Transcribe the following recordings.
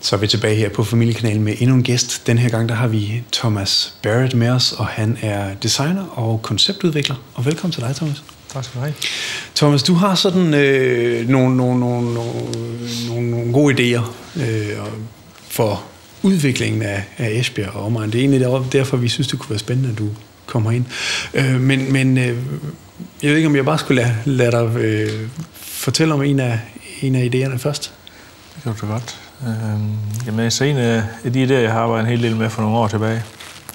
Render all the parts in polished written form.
Så er vi tilbage her på Familiekanalen med endnu en gæst. Den her gang der har vi Thomas Barrett med os, og han er designer og konceptudvikler. Og velkommen til dig, Thomas. Tak skal du have. Thomas, du har sådan nogle gode idéer for udviklingen af Esbjerg og omegn. Det er egentlig derfor, vi synes, det kunne være spændende, at du kommer ind. Men jeg ved ikke, om jeg bare skulle lade dig fortælle om en af idéerne først. Det kan du så godt. Jamen, så en af de idéer, jeg har arbejdet en hel del med for nogle år tilbage,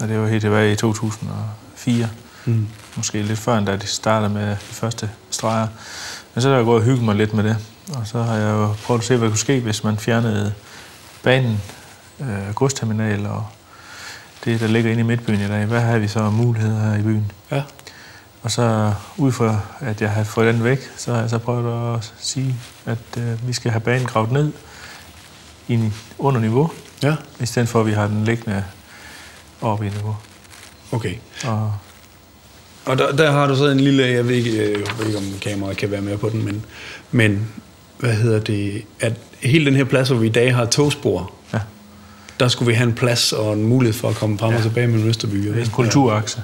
og det var helt tilbage i 2004. Måske lidt før, da de startede med de første streger. Men så har jeg gået og hygget mig lidt med det. Og så har jeg jo prøvet at se, hvad der kunne ske, hvis man fjernede banen, godsterminal og det, der ligger inde i midtbyen i dag. Hvad har vi så af muligheder her i byen? Ja. Og så ud fra, at jeg har fået den væk, så har jeg så prøvet at sige, at vi skal have banen gravet ned under niveau, i stedet for, at vi har den liggende oppe i niveau. Okay. Og der har du så en lille, jeg ved ikke om kameraet kan være med på den, men hvad hedder det, at hele den her plads, hvor vi i dag har togspor, der skulle vi have en plads og en mulighed for at komme frem og tilbage med Østerby. En kulturakse.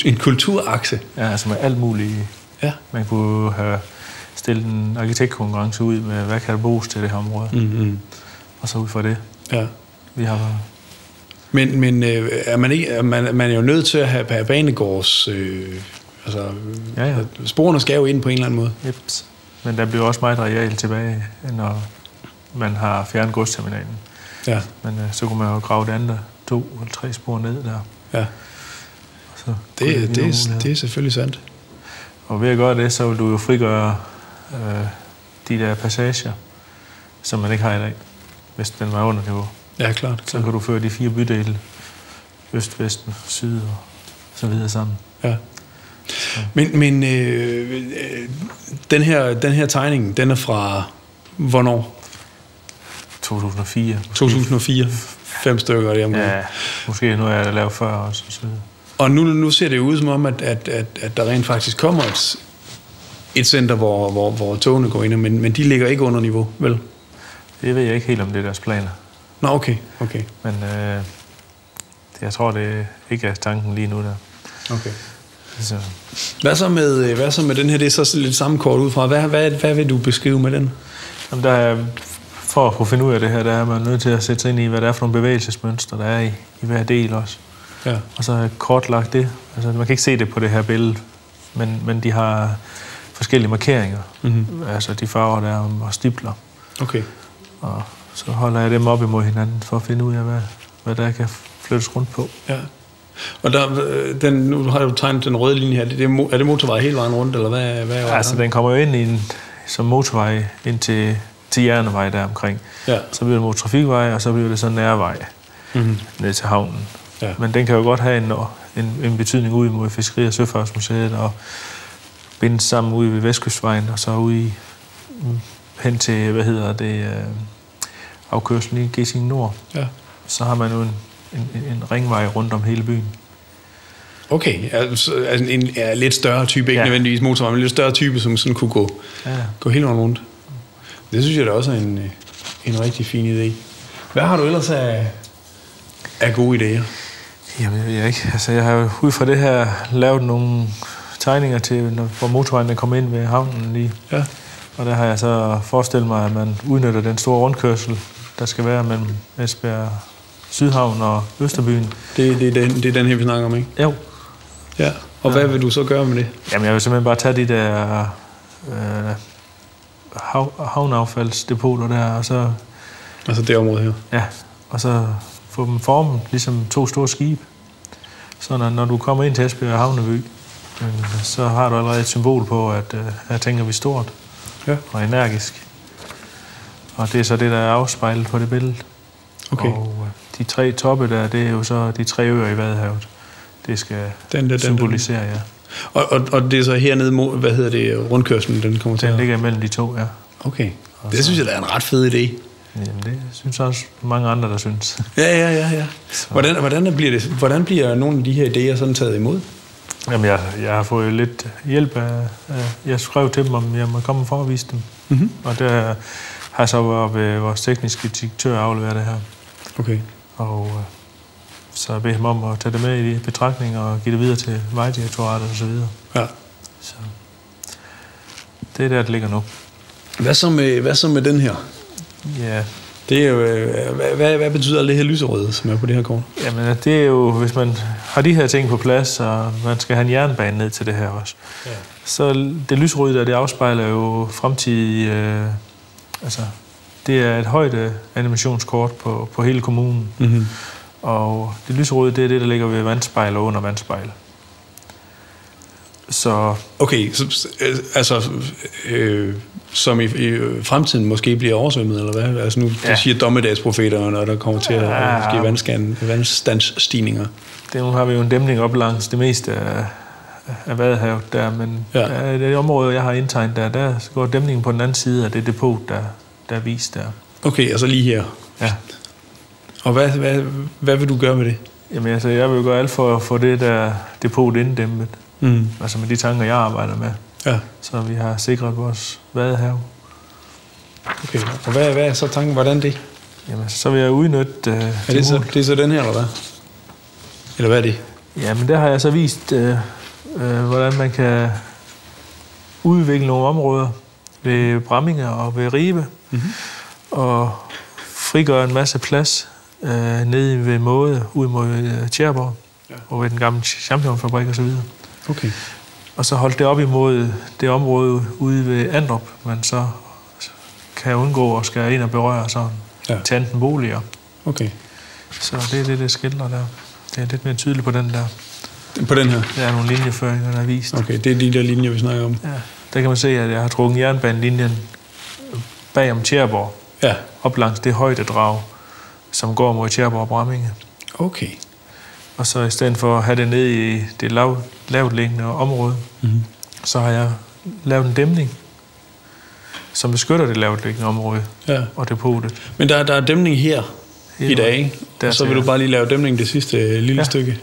En kulturakse? Ja, altså med alt muligt. Ja. Man kunne have stillet en arkitektkonkurrence ud med, hvad kan der bruges til det her område. Mm-hmm. Og så ud fra det. Ja. Vi har... Men er man er jo nødt til at have banegårds... sporene skal jo ind på en eller anden måde. Yep. Men der bliver også meget areal tilbage, når man har fjernet godsterminalen. Ja. Men så kunne man jo grave det andet 2 eller 3 spor ned der. Ja. Så det er selvfølgelig sandt. Og ved at gøre det, så vil du jo frigøre de der passager, som man ikke har i dag, hvis den var under niveau. Ja, klart. Så kan du føre de 4 bydele, øst, vest, syd og så videre sammen. Ja. Men den her tegning, den er fra hvornår? 2004. 2004? 5 stykker det omkring. Ja, måske noget jeg har lavet før også. Og nu ser det jo ud som om, at der rent faktisk kommer et center, hvor togene går ind, men de ligger ikke under niveau, vel? Det ved jeg ikke helt, om det er deres planer. Nå, okay. Men jeg tror, det ikke er tanken lige nu der. Okay. Så. Hvad så med den her? Det er så lidt samme kort ud fra. Hvad vil du beskrive med den? Jamen, der er, for at kunne finde ud af det her, der er man nødt til at sætte sig ind i, hvad det er for nogle bevægelsesmønstre, der er i hver del også. Ja. Og så har jeg kortlagt det. Altså, man kan ikke se det på det her billede, men de har forskellige markeringer. Mm-hmm. Altså de farver, der er og stipler. Okay. Og så holder jeg dem op imod hinanden for at finde ud af, hvad der kan flyttes rundt på. Ja. Og nu har du tegnet den røde linje her. Er det motorvej hele vejen rundt, eller hvad er det? Altså, den kommer jo ind som motorvej ind til Jernevej der omkring. Ja. Så bliver det motortrafikvej, og så bliver det så nærvej ned til havnen. Ja. Men den kan jo godt have en betydning ud mod Fiskeri- og Søfartsmuseet og bindes sammen ude ved Vestkystvejen og så ude hen til, afkørslen i Gissing Nord. Ja. Så har man jo en ringvej rundt om hele byen. Okay, altså en lidt større type, ikke nødvendigvis motorvej, men en lidt større type, som sådan kunne gå hele vejen rundt. Det synes jeg da også er en rigtig fin idé. Hvad har du ellers af gode idéer? Jamen, jeg ved ikke. Altså, jeg har jo ud fra det her lavet nogle tegninger til, hvor motorvejen kommer ind ved havnen lige. Ja. Og der har jeg så forestillet mig, at man udnytter den store rundkørsel, der skal være mellem Esbjerg, Sydhavn og Østerbyen. Det er den her, vi snakker om, ikke? Jo. Ja. Og hvad vil du så gøre med det? Jamen, jeg vil simpelthen bare tage de der havneaffaldsdepoter der, og så... Altså det område her? Ja, og så få dem formet, ligesom 2 store skibe. Så når du kommer ind til Esbjerg Havneby, så har du allerede et symbol på, at her tænker vi stort og energisk. Og det er så det, der er afspejlet på det billede. Okay. Og de 3 toppe der, det er jo så de 3 øer i Vadehavet. Det skal symbolisere, ja. Og det er så hernede, rundkørslen, den kommer til at... Den ligger imellem de 2, ja. Okay. Det synes jeg, der er en ret fed idé. Jamen, det synes også mange andre, der synes. Ja. Hvordan bliver nogle af de her idéer sådan taget imod? Jamen, jeg har fået lidt hjælp af... Jeg skrev til dem, om jeg må komme og forevise dem. Mm-hmm. Og der har så været ved vores tekniske direktør afleveret det her. Okay. Og så jeg bedt ham om at tage det med i de betragtninger og give det videre til Vejdirektoratet og så videre. Ja. Så det er der, det ligger nu. Hvad så med den her? Ja. Det er jo, hvad betyder det her lyserøde, som er på det her kort? Jamen, det er jo, hvis man har de her ting på plads, og man skal have en jernbane ned til det her også. Ja. Så det lysrøde der, det afspejler jo fremtidig... altså, det er et højt animationskort på hele kommunen. Mm-hmm. Og det lysrøde, det er det, der ligger ved vandspejl og under vandspejl. Så... Okay, altså... som i fremtiden måske bliver oversvømmet, eller hvad? Altså nu siger dommedagsprofeterne, når der kommer til at ske vandstandsstigninger. Nu har vi jo en dæmning op langs det meste af Vadehavet der, men det område, jeg har indtegnet der går dæmningen på den anden side af det depot, der er vist der. Okay, altså lige her. Ja. Og hvad vil du gøre med det? Jamen altså, jeg vil gøre alt for at få det der depot inddæmmet. Mm. Altså med de tanker, jeg arbejder med. Ja. Så vi har sikret vores Vadehav. Okay, og hvad er så tanken? Hvordan det? Jamen, så vil jeg udnytte... det er så den her, eller hvad? Eller hvad er det? Jamen, der har jeg så vist, hvordan man kan udvikle nogle områder ved Bramminge og ved Ribe, og frigøre en masse plads nede ved Måde, ud mod Tjæreborg, og ved den gamle championfabrik og så videre. Okay. Og så holdt det op imod det område ude ved Andrup, man så kan undgå at skal ind og berøre sådan til enten boliger. Okay. Så det er det skildrer der. Det er lidt mere tydeligt på den der. På den her? Der er nogle linjeføringer, der er vist. Okay, det er de der linjer, vi snakker om. Ja, der kan man se, at jeg har trukket jernbanelinjen bag om Tjæreborg. Ja. Op langs det højdedrag, som går mod Tjæreborg og Bramminge. Okay. Og så i stedet for at have det ned i det lavt liggende område, så har jeg lavet en dæmning, som beskytter det lavt liggende område og depotet. Men der er dæmning her i dag, ikke? Og så vil du bare lige lave dæmning det sidste lille stykke.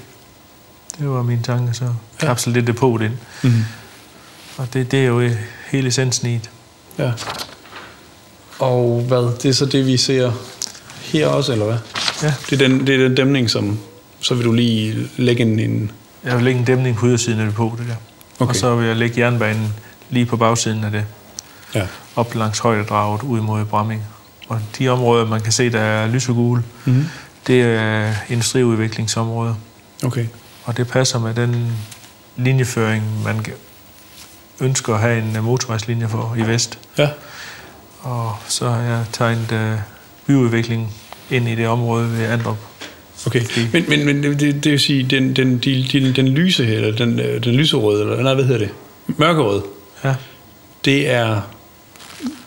Det var min tanke, så kapsel det depot ind. Og det er jo hele essensen i det. Ja. Og hvad? Det er så det, vi ser her også, eller hvad? Ja. Det er den dæmning, som... Så vil du lige lægge en... Jeg vil lægge en dæmning på ydersiden af depotet der. Okay. Og så vil jeg lægge jernbanen lige på bagsiden af det. Ja. Op langs højdedraget ud mod Bramming. Og de områder, man kan se, der er lysegule, det er industriudviklingsområder. Okay. Og det passer med den linjeføring, man ønsker at have en motorvejslinje for i vest. Ja. Og så har jeg tegnet byudvikling ind i det område ved Andrup. Okay, men det vil sige, den lyse, eller den lyserøde, eller nej, hvad hedder det? Mørkerøde. Ja. Det er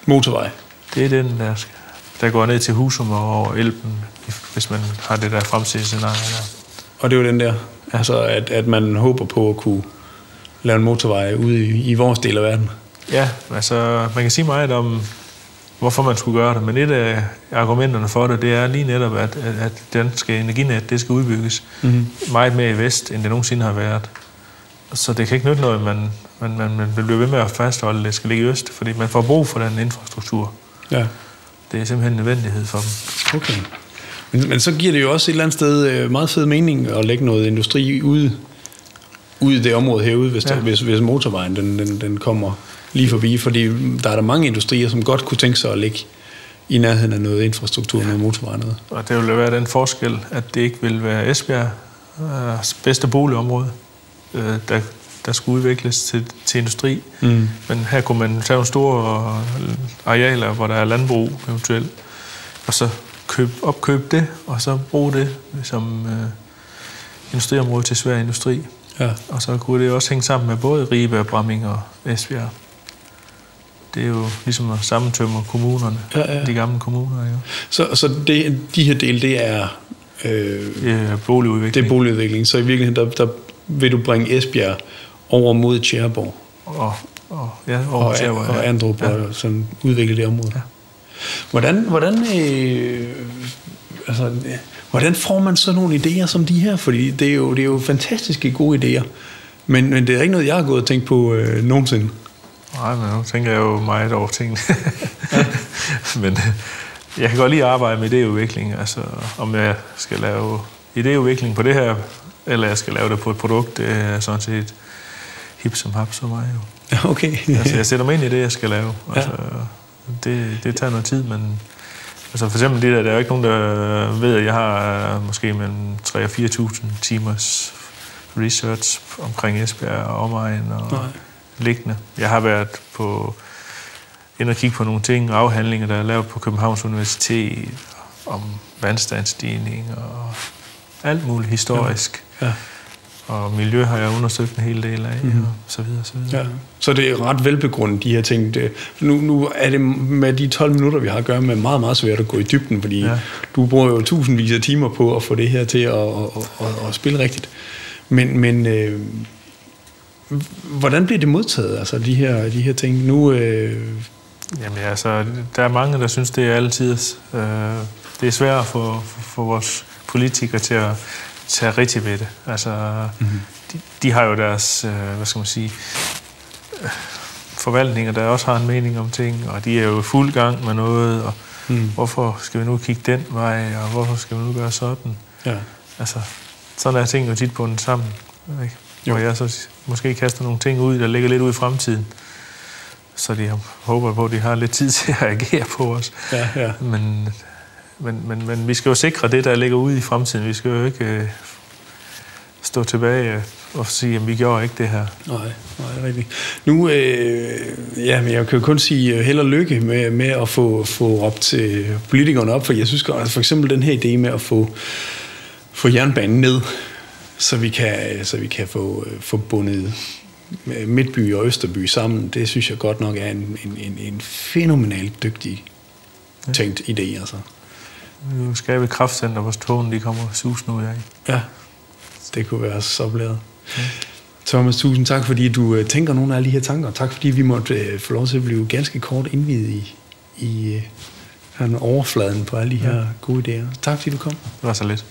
motorvej. Det er den, der går ned til Husum og over Elben, hvis man har det der fremtidige scenarie der. Og det er jo den der, altså at man håber på at kunne lave en motorvej ude i vores del af verden. Ja, altså man kan sige meget om, hvorfor man skulle gøre det, men et af argumenterne for det er lige netop, at danske energinet, det skal udbygges meget mere i vest, end det nogensinde har været. Så det kan ikke nytte noget, man vil blive ved med at fastholde, det skal ligge i øst, fordi man får brug for den infrastruktur. Ja. Det er simpelthen en nødvendighed for dem. Okay. Men så giver det jo også et eller andet sted meget fed mening at lægge noget industri ude i det område herude, hvis motorvejen den kommer lige forbi, fordi der er der mange industrier, som godt kunne tænke sig at ligge i nærheden af noget infrastruktur, noget motorvej. Noget. Og det vil være den forskel, at det ikke vil være Esbjergs bedste boligområde, der skulle udvikles til industri. Men her kunne man tage nogle store arealer, hvor der er landbrug eventuelt, og så opkøbe det, og så bruge det som industriområde til svær industri. Ja. Og så kunne det også hænge sammen med både Ribe, Bramming og Esbjerg. Det er jo ligesom at sammentømre kommunerne, de gamle kommuner. Ja. Så de her dele, det er boligudvikling. Det er boligudvikling. Så i virkeligheden, der vil du bringe Esbjerg over mod Tjæreborg. Og Andrup, og sådan udvikle det område. Ja. Hvordan får man så nogle idéer som de her? Fordi det er jo fantastiske gode idéer. Men det er ikke noget, jeg har gået og tænkt på nogensinde. Nej, men nu tænker jeg jo meget over tingene. Men jeg kan godt lide at arbejde med idéudvikling. Altså, om jeg skal lave idéudvikling på det her, eller jeg skal lave det på et produkt, det er sådan set hip som hap som mig jo. Okay. Altså, jeg sætter mig ind i det, jeg skal lave. Altså, det tager noget tid, men altså for eksempel det der er jo ikke nogen, der ved, at jeg har måske mellem 3.000 og 4.000 timers research omkring Esbjerg og omegn og liggende. Jeg har været ind og kigge på nogle ting, afhandlinger, der er lavet på Københavns Universitet om vandstandsstigning og alt muligt historisk. Ja. Og miljø har jeg undersøgt en hel del af, og så videre, så videre. Ja. Så det er ret velbegrundet, de her ting. Nu er det med de 12 minutter, vi har at gøre med, meget, meget svært at gå i dybden, fordi du bruger jo tusindvis af timer på at få det her til at spille rigtigt. Men hvordan bliver det modtaget, altså de her ting? Nu, Jamen altså, der er mange, der synes, det er altid. Det er svært for vores politikere til at tage rigtig ved det. Altså, de har jo deres, hvad skal man sige, forvaltninger, der også har en mening om ting, og de er jo i fuld gang med noget, og hvorfor skal vi nu kigge den vej, og hvorfor skal vi nu gøre sådan? Ja. Altså, sådan er ting jo tit bundet sammen, ikke? Hvor jeg så måske kaster nogle ting ud, der ligger lidt ud i fremtiden, så de håber på, at de har lidt tid til at agere på os. Ja. Men vi skal jo sikre det, der ligger ude i fremtiden. Vi skal jo ikke stå tilbage og sige, at vi gjorde ikke det her. Nej, rigtigt. Nu, men jeg kan jo kun sige held og lykke med at få op til politikerne op, for jeg synes godt, for eksempel den her idé med at få jernbanen ned, så vi kan få bundet Midtby og Østerby sammen, det synes jeg godt nok er en fænomenalt dygtig tænkt idé, altså. Nu skal vi et kraftcenter, hvor togene de kommer susende ud af. Ja, det kunne være så blæret. Ja. Thomas, tusind tak, fordi du tænker nogle af alle de her tanker. Tak, fordi vi måtte få lov til at blive ganske kort indviet i overfladen på alle de her gode idéer. Tak, fordi du kom. Det var så lidt.